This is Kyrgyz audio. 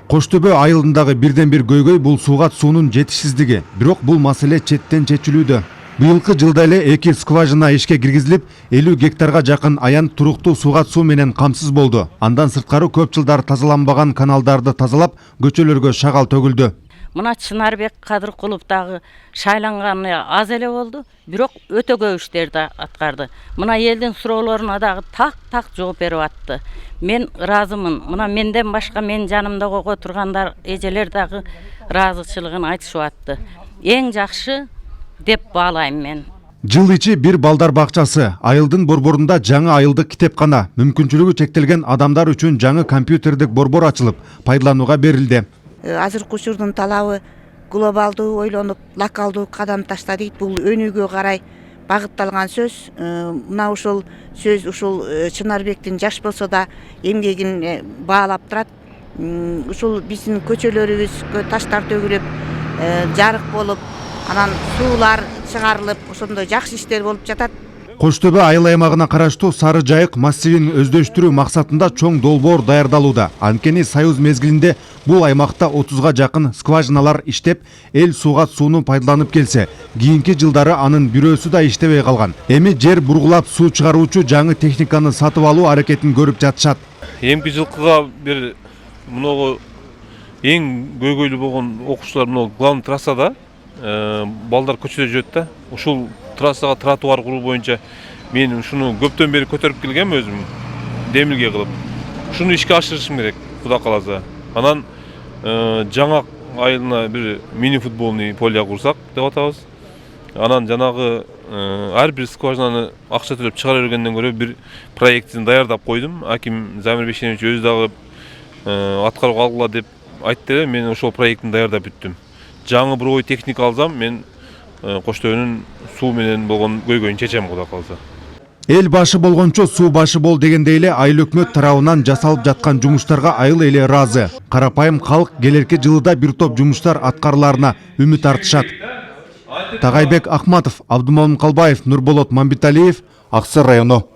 Кош Төбө айылындагы бирден бир көйгөй бул сууга суунун жетишсиздиги. Бирок бул маселе четтен чечилүүдө. Быйылкы жылда эле 2 скважина ишке киргизилип, 50 гектарга жакын аян туруктуу сууга суу менен камсыз болду. Андан сырткары көп жылдар тазаланбаган каналдарды тазалап, көчөлөргө шагал төгүлдү. Мына Чынарбек Кадыркуловдагы шайланганы аз эле болду, бирок өтө көп иштерди аткарды. Мына элдин суроолоруна дагы так жооп берип атты. Мен ыраазымын. Мына менден башка мен жанымда койго тургандар эжелер дагы ыраазычылыгын айтышып атты. Эң жакшы деп баалайм мен. Жыл ичи бир балдар бакчасы, айылдын борборунда жаңы айылдык китепкана, мүмкүнчүлүгү чектелген адамдар үчүн жаңы компьютердик борбор ачылып, пайдаланууга берилди. Азыркы учурдун талабы глобалдуу ойлонуп, локалдуу кадам ташта дейт. Бул өнүгүүгө карай багытталган сөз. Мына ушул сөз ушул Чынарбектин жаш болсо да эмгегин баалап турат. Ушул биздин көчөлөрүбүзгө таштар төгүлүп, жарык болуп, анан суулар чыгарылып, ошондой жакшы иштер болуп жатат. Кош Төбө айыл аймагына караштуу Сары Жайык массивин өздөштүрүү максатында чоң долбоор даярдалууда. Анткени Союз мезгилинде бул аймакта 30га жакын скважиналар иштеп, эл сууга сууну пайдаланып келсе, кийинки жылдары анын бирөөсү да иштебей калган. Эми жер бургулап суу чыгаруучу жаңы техниканы сатып алуу аракетин көрүп жатышат. Эмки жылкыга бир мыногу эң көйгөйлүү болгон окуучулар мына главный трассада балдар көчөдө жүрөт да. Ушул трассага тротуар куруу боюнча мен ушуну көптөн бери көтөрүп келгем өзүм демилге кылып. Ушуну ишке ашырышым керек, Кудай кааласа. Анан жаңа айылына бир мини футболный поле курсак деп атабыз. Анан жанагы ар бир скважинаны акча төлөп чыгара бергенден көрө бир проектин даярдап койдум. Аким Замир Бешенович өзү дагы аткарууга алгыла деп айтты. Мен ошол проектин даярдап бүттүм. Жаңы бир ой техника алсам, мен Кош Төбөнүн суу менен болгон көйгөйүн чечем, Кудай кааласа. Эл башы болгончо суу башы бол дегендей эле айыл өкмөт тарабынан жасалып жаткан жумуштарга айыл эли ыраазы. Карапайым калк келерки жылда бир топ жумуштар аткарыларына үмүт артышат. Тагайбек Ахматов, Абдумомун Калбаев, Нурболот Мамбиталиев, Аксай району.